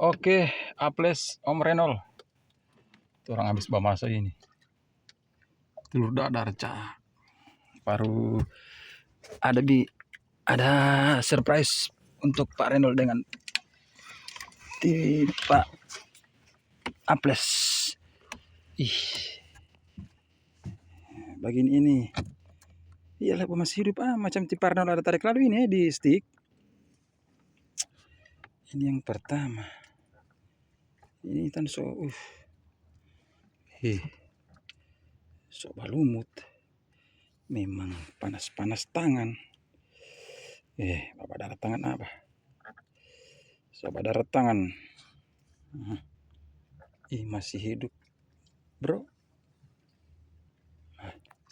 Oke, Aples Om Renol. Itu orang habis bawa masuk ini. Telur dadar cah. Baru ada surprise untuk Pak Renol dengan Pak Aples. Ih. Bagian ini. Iyalah masih hidup macam Pak Renol ada tarik lalu ini di stick. Ini yang pertama. Ini kan so balumut. Memang panas-panas tangan. Bapak darah tangan apa? Bapak darah tangan. Masih hidup, bro.